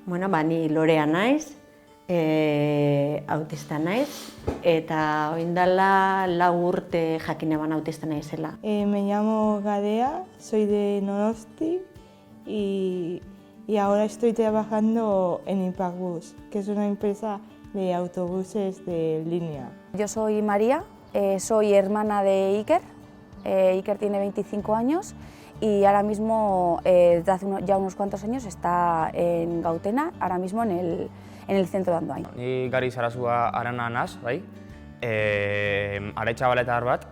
Bueno, ni Lorea naiz, autista naiz, eta oindala 4 urte jakin eban autista naizela. Me llamo Gadea, soy de Donosti y ahora estoy trabajando en Impacbus, que es una empresa de autobuses de línea. Yo soy María, soy hermana de Iker. Iker tiene 25 años y ahora mismo, desde hace ya unos cuantos años, está en Gautena, ahora mismo en el centro de Andoain. Ni Gari Sarasua Arana naz, bai? Aretxabaletar bat,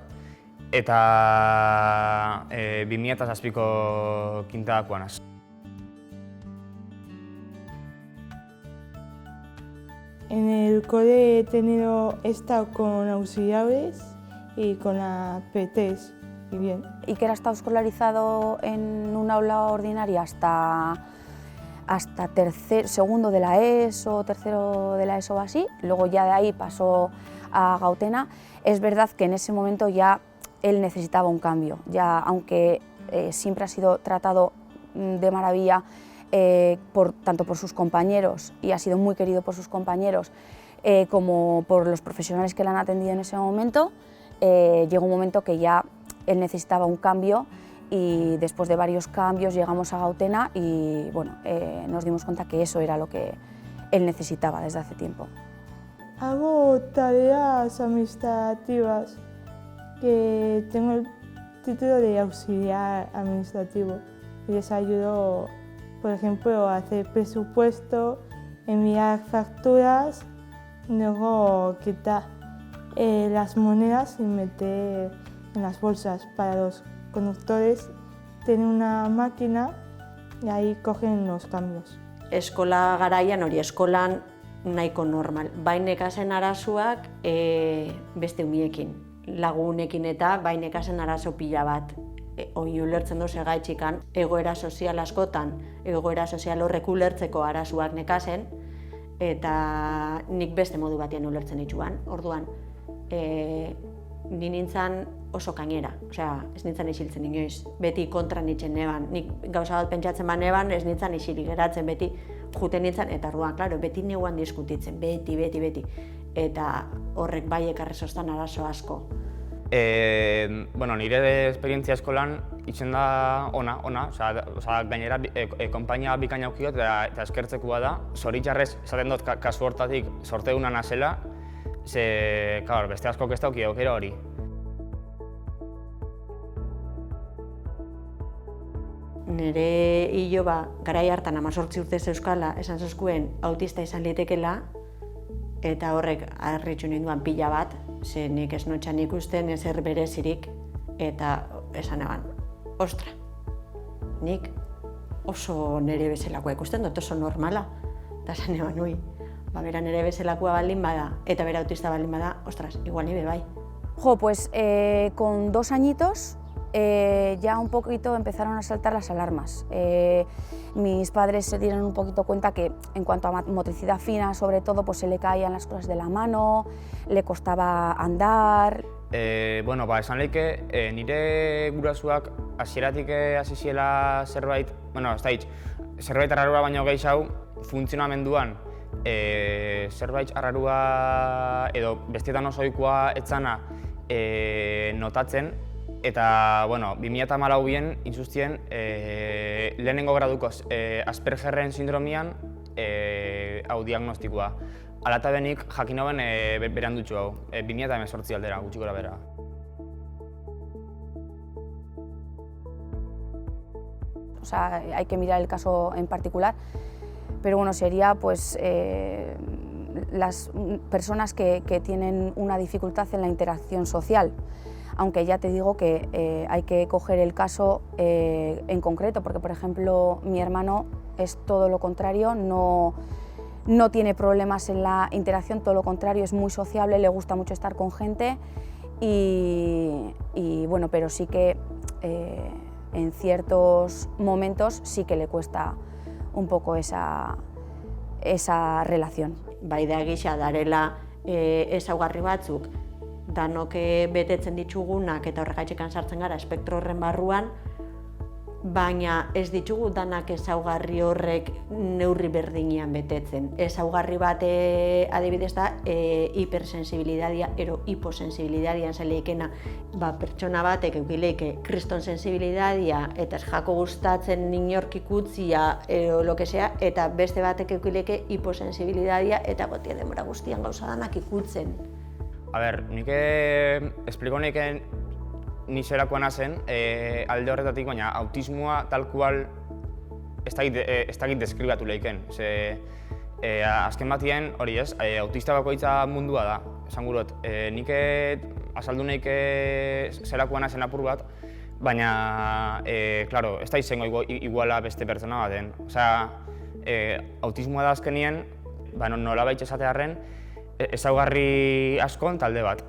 eta 2007ko kintadakoa naz. En el cole he estado con auxiliares y con las PTs, y bien. Iker ha estado escolarizado en un aula ordinaria hasta segundo de la ESO, tercero de la ESO o así, luego ya de ahí pasó a Gautena. Es verdad que en ese momento ya él necesitaba un cambio, ya aunque siempre ha sido tratado de maravilla tanto por sus compañeros y ha sido muy querido por sus compañeros como por los profesionales que le han atendido en ese momento, llegó un momento que ya él necesitaba un cambio y después de varios cambios llegamos a Gautena y bueno, nos dimos cuenta que eso era lo que él necesitaba desde hace tiempo. Hago tareas administrativas, que tengo el título de auxiliar administrativo y les ayudo, por ejemplo, a hacer presupuesto, enviar facturas, luego quitar las monedas y meter en las bolsas. Para los conductores tienen una máquina y ahí cogen los cambios. Eskola garaian hori eskolan nahiko normal. Bai nekasen arazoak beste umiekin, lagunekin eta bai nekasen arazo pila bat. Hoi ulertzen du segaitxikan, egoera sozial askotan, egoera sozial horrek ulertzeko arazoak nekasen, eta nik beste modu batean ulertzen dituan. Orduan, ni nintzen oso gainera, ez nintzen isiltzen inoiz, beti kontra nintzen neban. Nik gauza bat pentsatzen neban, ez nintzen isilik geratzen, beti juten nintzen, eta orduan, klaro, beti neuan diskutitzen, beti. Eta horrek bai ekarri zoztan arazo asko. Nire esperientzia eskolan itzen da ona, gainera konpainia bikaina aukiot eta eskertzekoa da. Zoritxarrez, esaten dut kasu hortatik sorteuna nazela, ze, beste askok ez dauki aukera hori. Nire hilo garai hartan 18 urte zeuskala esan zozkuen autista izan litekela, eta horrek harritxu ninduan pila bat, ze nik ez notxan ikusten ezer berezirik, eta esan eban, ostra, nik oso nire bezalakoa ikusten dut, oso normala. Eta esan eban, bera nire bezalakoa baldin bada, eta bera autista baldin bada, ostras, igual nire bai. Pues con 2 añitos ya un poquito empezaron a saltar las alarmas. Mis padres se dieron un poquito cuenta que en cuanto a motricidad fina, sobre todo, pues se le caían las cosas de la mano, le costaba andar. Esan lehike, nire gurasoak hasieratik hasi ziela zerbait, zerbait arrarua baino gehiago funtzionamenduan zerbait arrarua edo bestietan oso ohikoa etzana notatzen. Eta, 2014 intzustien lehenengo graduko Aspergerren sindromian hau diagnostikoa. Hala eta benik jakin hauen beran dutxu hau, 2018 aldera, gutxi gora bera. Hay que mirar el caso en particular, pero bueno, sería pues las personas que tienen una dificultad en la interacción social. Aunque ya te digo que hay que coger el caso en concreto, porque por ejemplo mi hermano es todo lo contrario, no tiene problemas en la interacción, todo lo contrario, es muy sociable, le gusta mucho estar con gente y bueno, pero sí que en ciertos momentos sí que le cuesta un poco esa relación. Bai da gisa darela ezaugarri batzuk danok betetzen ditugunak eta horregatik sartzen gara espektro horren barruan, baina ez ditugu danak ezaugarri horrek neurri berdinean betetzen. Ezaugarri bat adibidez da hipersensibilidadia ero hiposensibilidadia zeleikena. Pertsona batek eukileike kriston sensibilidadia eta ez jako gustatzen inork ikutzia ero lo que sea, eta beste batek eukileike hiposensibilidadia eta gotia denbora guztian gauza danak ikutzen. A ber, nik espliko neken ni zerakoana zen alde horretatik, baina autismoa tal kual ez dakit deskribatu lehiken. Azken batien, hori ez, autista bakoitza mundua da, esan gurot. Nik azaldu nahik zerakoana zen apur bat, baina, klaro, ez da izango iguala beste pertsona baten. Osea, autismoa da azkenien, nolabait esatearren, ezaugarri askon talde bat.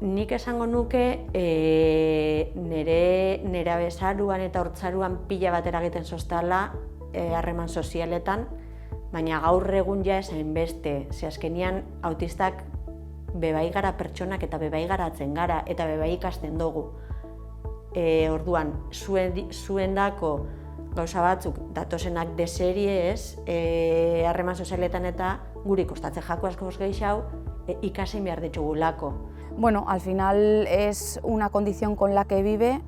Nik esango nuke nire nerabezaruan eta hortzaruan pila bat eragiten zoztala harreman sozialetan, baina gaur egun ja esan beste. Ze azkenian autistak bebai gara pertsonak eta bebai garatzen gara eta bebai ikasten dugu. Orduan, zuendako gauza batzuk datozenak deserie ez, harreman sozialetan eta guri kostatzen jako askoz gehiago ikasi behar ditugulako. Bueno, al final es una condición con la que vive,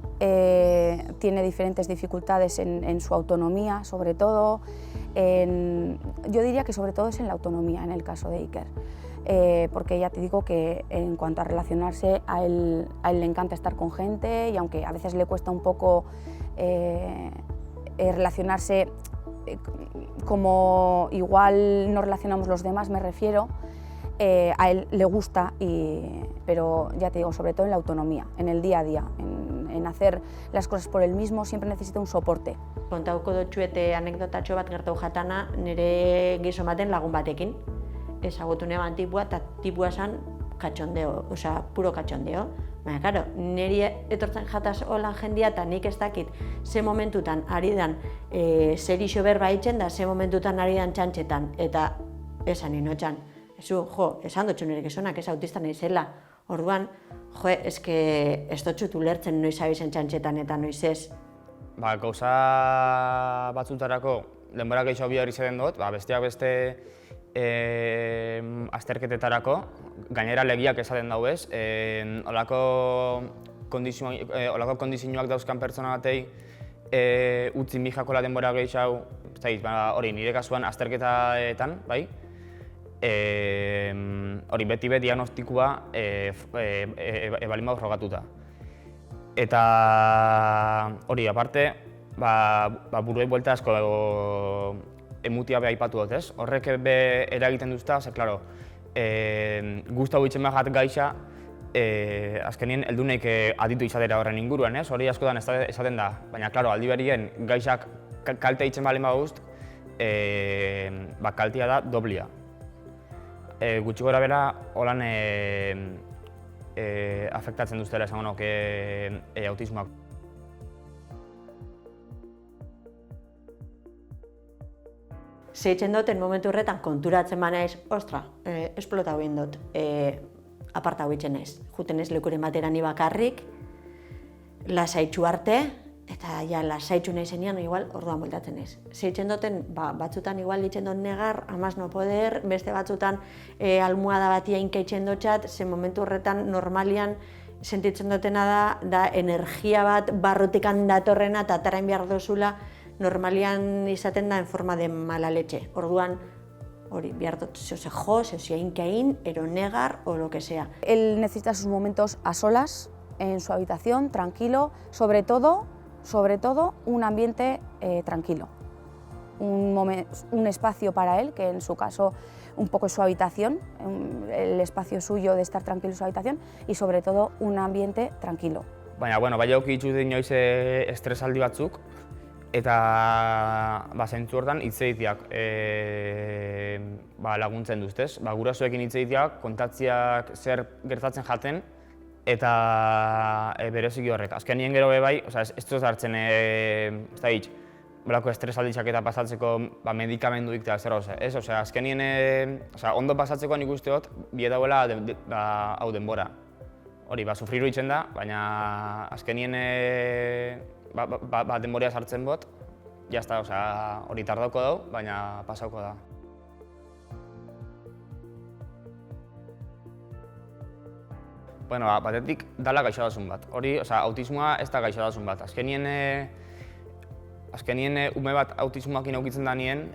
tiene diferentes dificultades en su autonomía, sobre todo, yo diría que sobre todo es en la autonomía en el caso de Iker, porque ya te digo que en cuanto a relacionarse, a él le encanta estar con gente y aunque a veces le cuesta un poco relacionarse como igual nos relacionamos los demás, me refiero, a él le gusta, pero ya te digo, sobre todo en la autonomía, en el día a día, en hacer las cosas por él mismo, siempre necesita un soporte. Kontauko dotxuete anekdotatxo bat gertau jatana nire gizon baten lagun batekin. Ezagutu neban tipua eta tipua esan katxondeo, osea, puro katxondeo. Baina, karo, niri etortzen jataz holan jendia eta nik ez dakit ze momentutan ari dan zer iso berba itxen da, ze momentutan ari dan txantxetan, eta esan inotxan. Esan dutxu nire gizonak ez autista naizela. Orduan, eske ez dutxut ulertzen noiz abizen txantxetan eta noiz ez. Gauza batzutarako denbora gehiago bihar izaten dut, besteak beste azterketetarako, gainera legiak esaten dau ez, olako kondizioak dauzkan pertsona batei utzi mijakola denbora gehiago, hori nire kasuan azterketaetan, bai? Hori beti diagnostikoa ebalin bau frogatuta. Eta hori, aparte, buruei buelta asko emutia be aipatu dut, ez? Horrek eragiten duzta, ze, klaro, guztau itxen behar gaixa, azkenien helduneik aditu izatera horren inguruan, ez? Hori askotan esaten da, baina, klaro, aldi berien gaixak kalte itxen balen baduzt, kaltea da doblia. Gutxi gora bera, holan afektatzen duztela esango nok autismoak. Zeitzen duten momentu horretan konturatzen banaiz, ostra, esplotau egin dut, apartau itzen naiz. Juten ez lekuren batera ni bakarrik, lasaitxu arte, eta ja lasaitxu nahi zenean, igual, orduan bueltatzen naiz. Zeitzen duten, batzutan igual ditzen dut negar, amaz no poder, beste batzutan almohada batia inkeitzen dutxat, ze momentu horretan normalian sentitzen dutena da energia bat barrutikan datorrena eta atarain behar duzula, normalian izaten da en forma de mala leche. Orduan, hori, behar dut zehose jo, zehose inkein, ero negar o lo que sea. Él necesita sus momentos a solas, en su habitación, tranquilo, sobre todo un ambiente tranquilo. Un espacio para él, que en su caso un poco es su habitación, el espacio suyo de estar tranquilo en su habitación, y sobre todo un ambiente tranquilo. Baina, bai auki ditut inoiz estresaldi batzuk, eta zentzu hortan hitz egiteak laguntzen duztez. Gurasoekin hitz egiteak, kontatziak zer gertatzen jaten, eta bereziki horrek. Azkenien gero bai, ez dut hartzen, ez da hitz, belako estresaldiak eta pasatzeko medikamenduik eta zer hau. Ez, azkenien ondo pasatzeko nik uste dut, bie dauela hau denbora. hori, sufriru itzen da, baina azkenien denboria sartzen bot, jazta, hori tardauko dau, baina pasauko da. Bueno, batetik dala gaixotasun bat. Hori, autismoa ez da gaixotasun bat. Azkenien ume bat autismoakin aukitzen da nien,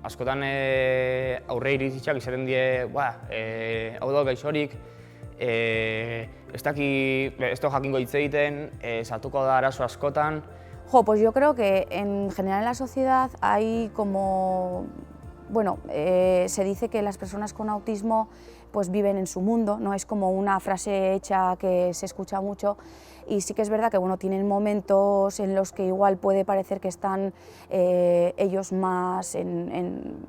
askotan aurre iritzitxak izaten die, hau da gaixorik, ez du jakingo hitz egiten, sartuko da arazo askotan. Pues yo creo que en general en la sociedad hay como, bueno, se dice que las personas con autismo pues viven en su mundo, ¿no? Es como una frase hecha que se escucha mucho y sí que es verdad que bueno, tienen momentos en los que igual puede parecer que están ellos más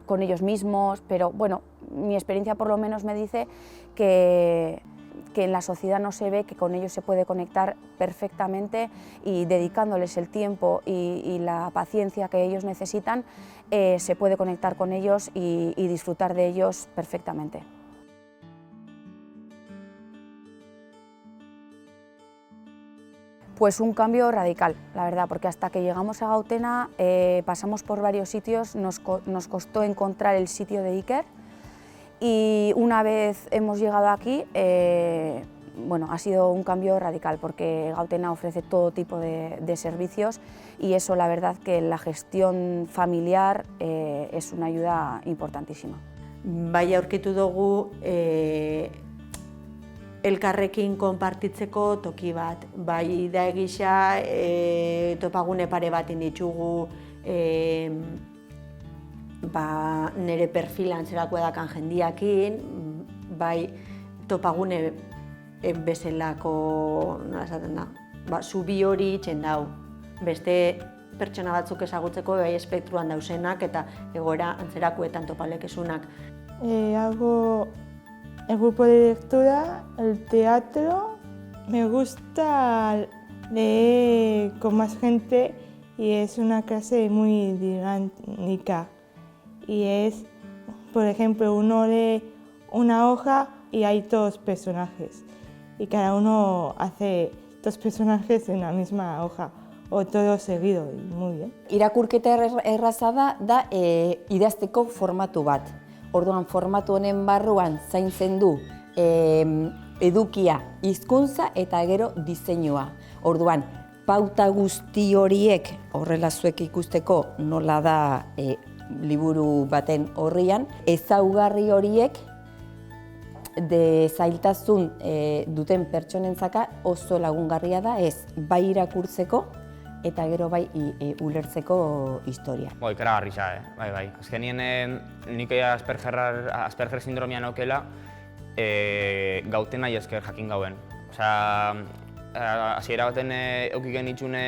con ellos mismos, pero bueno, mi experiencia por lo menos me dice que en la sociedad no se ve que con ellos se puede conectar perfectamente y dedicándoles el tiempo y la paciencia que ellos necesitan, se puede conectar con ellos y disfrutar de ellos perfectamente. Pues un cambio radical, la verdad, porque hasta que llegamos a Gautena pasamos por varios sitios, nos costó encontrar el sitio de Iker y una vez hemos llegado aquí, bueno, ha sido un cambio radical porque Gautena ofrece todo tipo de servicios y eso la verdad que la gestión familiar es una ayuda importantísima. Bai aurkitu dugu elkarrekin konpartitzeko toki bat. Bai da egisa topagune pare batin ditugu nire perfilan zerako edakan jendiakin, bai topagune bezalako, nola esaten da, zubi hori itzen dau. Beste pertsona batzuk ezagutzeko bai espektruan dausenak eta egoera antzerakoetan topalekesunak. Hago el grupo de lectura, el teatro. Me gusta leer con más gente y es una clase muy dinámica. Y es, por ejemplo, uno lee una hoja y hay dos personajes. Y cada uno hace dos personajes en la misma hoja, o todo seguido, y muy bien. Irakurketa erraza da idazteko formatu bat. Orduan, formatu honen barruan zaintzen du edukia, hizkuntza eta gero diseinua. Orduan, pauta guzti horiek horrela zuek ikusteko nola da liburu baten horrian, ezaugarri horiek zailtasun duten pertsonentzaka oso lagungarria da ez bai irakurtzeko eta gero bai ulertzeko historia. Ikaragarri za, bai. Azkenien nik Asperger sindromia naukela Gautena esker jakin gauen. Hasiera baten eduki genitzune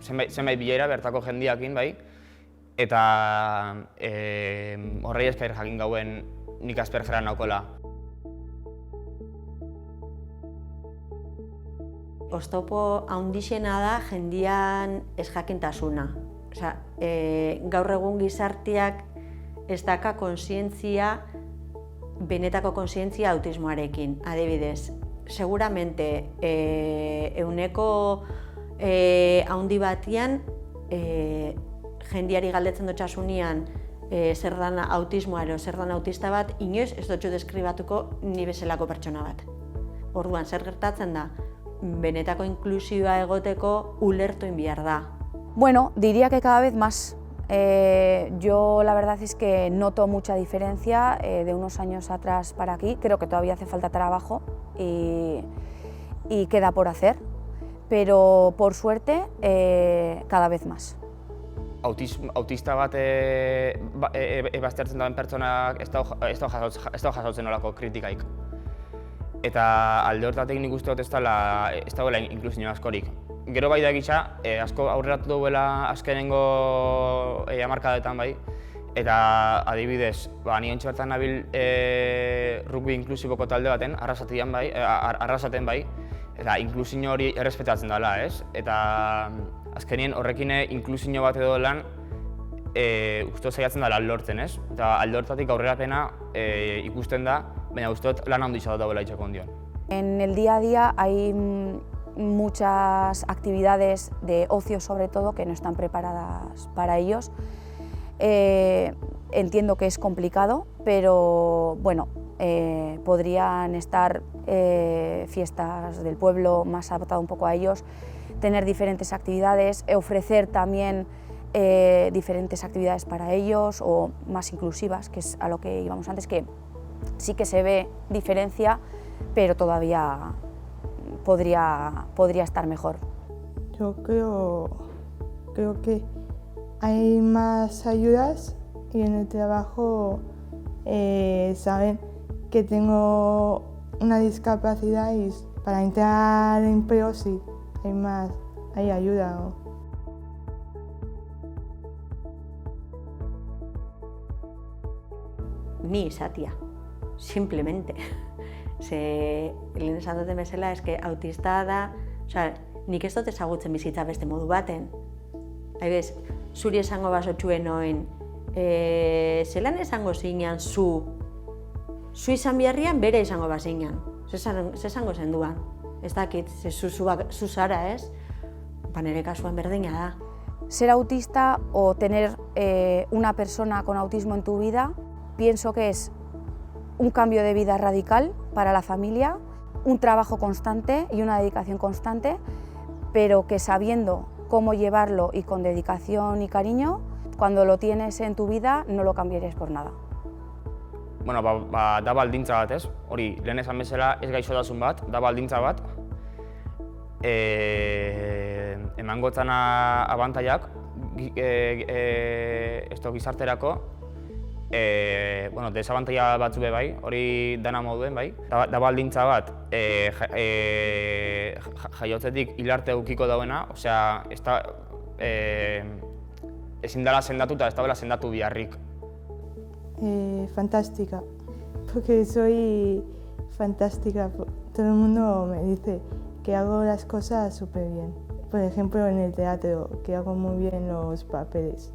zenbait bilera bertako jendiakin, bai, eta horrei esker jakin gauen nik Aspergera naukela. Oztopo handixena da jendian ezjakintasuna. Gaur egun gizarteak ez daka kontzientzia, benetako kontzientzia autismoarekin. Adibidez, seguramente euneko handi batian jendiari galdetzen dutxasunean zer dan autismoa edo zer dan autista bat, inoiz ez dutxu deskribatuko ni bezalako pertsona bat. Orduan, zer gertatzen da? Benetako inklusioa egoteko ulertu behar da. Bueno, diría que cada vez más. Yo la verdad es que noto mucha diferencia de unos años atrás para aquí. Creo que todavía hace falta trabajo y queda por hacer, pero por suerte cada vez más. Autista bat baztertzen dauen pertsonak ez da jasotzen olako kritikaik. Eta alde hortatik nik uste dut ez dagoela inklusioa askorik. Gero bai da gisa, asko aurreratu duela azkenengo hamarkadetan bai, eta adibidez, ni ontsi bertan nabil rugby inklusiboko talde baten, arrasaten bai, eta inklusio hori errespetatzen dela, ez? Eta azkenien horrekin inklusio bat edo lan uste saiatzen dela lortzen, ez? Eta alde hortatik aurrerapena ikusten da, baina uste dut lan handia dagoela itxeko ondion. En el día a día hay muchas actividades de ocio, sobre todo, que no están preparadas para ellos. Entiendo que es complicado, pero bueno, podrían estar fiestas del pueblo más adaptado un poco a ellos, tener diferentes actividades, ofrecer también diferentes actividades para ellos o más inclusivas, que es a lo que íbamos antes, que sí que se ve diferencia, pero todavía podría estar mejor. Yo creo que hay más ayudas y en el trabajo saben que tengo una discapacidad y para entrar en empleo sí, hay ayuda, ¿no? Ni izatia, simplemente. Ze, lehen esan duten bezala, eske autista da, osea, nik ez dut ezagutzen bizitza beste modu baten. Haibez, zuri esango basotxuen oin, zelan esango zinean zu izan biharrian bere izango bazinean, ze esango zenduan. Ez dakit, ze zu zara, ez? Ba, nire kasuan berdina da. Ser autista o tener una persona con autismo en tu vida, pienso que es un cambio de vida radical para la familia, un trabajo constante y una dedicación constante, pero que sabiendo cómo llevarlo y con dedicación y cariño, cuando lo tienes en tu vida no lo cambiarías por nada. Bueno, da baldintza bat, ez? Hori, lehen esan bezala ez gaixotasun bat, da baldintza bat. Emangotzan abantaiak gizarterako, bueno, desabantaia batzu be bai, hori dana moduen bai. Da baldintza bat, jaiotzetik hilarte edukiko dauena, osea, ezin dela sendatu eta ez dabela sendatu biharrik. Fantástica, porque soy fantástica. Todo el mundo me dice que hago las cosas súper bien. Por ejemplo, en el teatro, que hago muy bien los papeles.